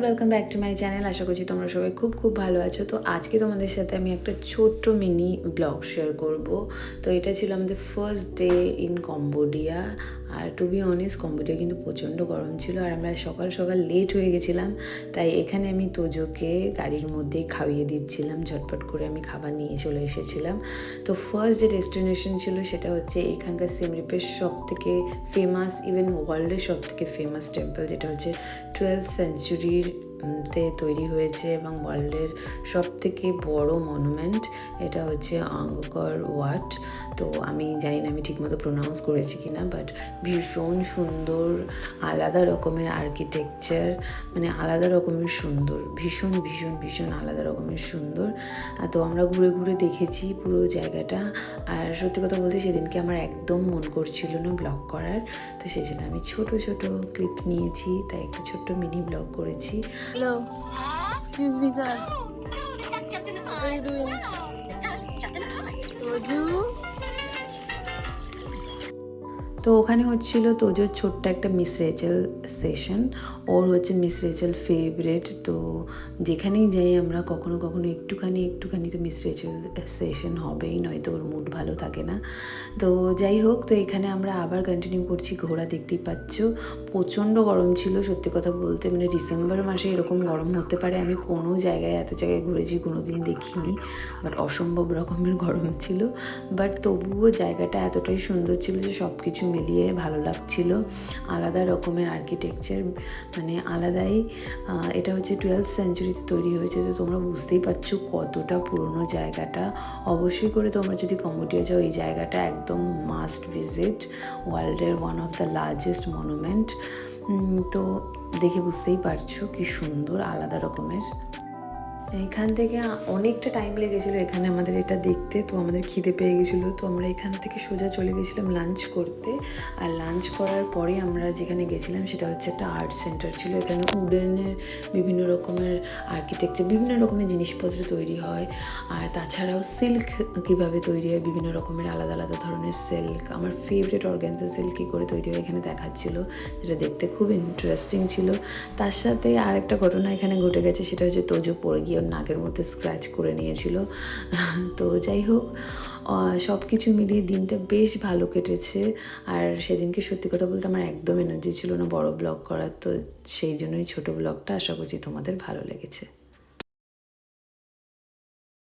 Welcome back to my channel. আশা করছি তোমরা সবাই খুব ভালো আছো। তো আজকে তোমাদের সাথে আমি একটা ছোট্ট মিনি ব্লগ শেয়ার করব। তো এটা ছিল আমাদের ফার্স্ট ডে ইন কম্বোডিয়া। আর টু বি অনেস্ট, কম্বোডিয়া কিন্তু প্রচণ্ড গরম ছিল আর আমরা সকাল সকাল লেট হয়ে গেছিলাম। তাই এখানে আমি তোজোকে গাড়ির মধ্যেই খাইয়ে দিচ্ছিলাম, ঝটপট করে আমি খাবার নিয়ে চলে এসেছিলাম। তো ফার্স্ট যে ডেস্টিনেশন ছিল সেটা হচ্ছে এখানকার সিম রিপের সব থেকে ফেমাস, ইভেন ওয়ার্ল্ডের সব থেকে ফেমাস টেম্পল, যেটা হচ্ছে 12th সেঞ্চুরির তৈরি হয়েছে এবং ওয়ার্ল্ডের সব থেকে বড় মনুমেন্ট। এটা হচ্ছে আঙ্গকর ওয়াট। তো আমি জানি না আমি ঠিকমতো প্রোনাউন্স করেছি কি না, বাট ভীষণ সুন্দর, আলাদা রকমের আর্কিটেকচার, মানে আলাদা রকমের সুন্দর, ভীষণ ভীষণ ভীষণ আলাদা রকমের সুন্দর। তো আমরা ঘুরে ঘুরে দেখেছি পুরো জায়গাটা। আর সত্যি কথা বলতে সেদিনকে আমার একদম মন করছিল না ব্লগ করার, তো সেই জন্য আমি ছোট ছোট ক্লিপ নিয়েছি, তাই একটা ছোট্ট মিনি ব্লগ করেছি। Hello. Excuse me, sir. What are you doing? Toju? তো ওখানে হচ্ছিল তোজোর ছোট্ট একটা মিস রেচেল সেশন। ওর হচ্ছে মিস রেচেল ফেভারেট। তো যেখানেই যাই আমরা কখনো কখনো একটুখানি তো মিস রেচেল সেশন হবেই, নয়তো ওর মুড ভালো থাকে না। তো যাই হোক, তো এখানে আমরা আবার কন্টিনিউ করছি ঘোরা। দেখতেই পাচ্ছ প্রচণ্ড গরম ছিল সত্যি কথা বলতে, মানে ডিসেম্বর মাসে এরকম গরম হতে পারে আমি কোনো জায়গায় এত জায়গায় ঘুরেছি কোনো দিন দেখিনি, বাট অসম্ভব রকমের গরম ছিল। বাট তবুও জায়গাটা এতটাই সুন্দর ছিল যে সব কিছু মিলিয়ে ভালো লাগছিল। আলাদা রকমের আর্কিটেকচার, মানে আলাদাই। এটা হচ্ছে 12th সেঞ্চুরিতে তৈরি হয়েছে, তো তোমরা বুঝতেই পারছো কতটা পুরনো জায়গাটা। অবশ্যই করে তোমরা যদি কম্বোডিয়া যাও এই জায়গাটা একদম মাস্ট ভিজিট। ওয়ার্ল্ডের one of the largest monument. তো দেখে বুঝতেই পারছো কি সুন্দর, আলাদা রকমের। এখান থেকে অনেকটা টাইম লেগেছিলো এখানে আমাদের এটা দেখতে। তো আমাদের খিদে পেয়ে গেছিলো, তো আমরা এখান থেকে সোজা চলে গেছিলাম লাঞ্চ করতে। আর লাঞ্চ করার পরে আমরা যেখানে গেছিলাম সেটা হচ্ছে একটা আর্ট সেন্টার ছিল। এখানে উডেনের বিভিন্ন রকমের আর্কিটেকচার, বিভিন্ন রকমের জিনিসপত্র তৈরি হয়। আর তাছাড়াও সিল্ক কীভাবে তৈরি হয়, বিভিন্ন রকমের আলাদা আলাদা ধরনের সিল্ক, আমার ফেভারিট অর্গানজা সিল্ক কী করে তৈরি হয় এখানে দেখাচ্ছিলো, যেটা দেখতে খুব ইন্টারেস্টিং ছিল। তার সাথে আর একটা ঘটনা এখানে ঘটে গেছে, সেটা হচ্ছে তোজো পড়ে গিয়ে নাকের মধ্যে স্ক্র্যাচ করে নিয়েছিল। তো যাই হোক, সব কিছু মিলিয়ে দিনটা বেশ ভালো কেটেছে। আর সেদিনকে সত্যি কথা বলতে আমার একদম এনার্জি ছিল না বড় ব্লগ করার, তো সেই জন্যই ছোট ব্লগটা। আশা করছি তোমাদের ভালো লেগেছে।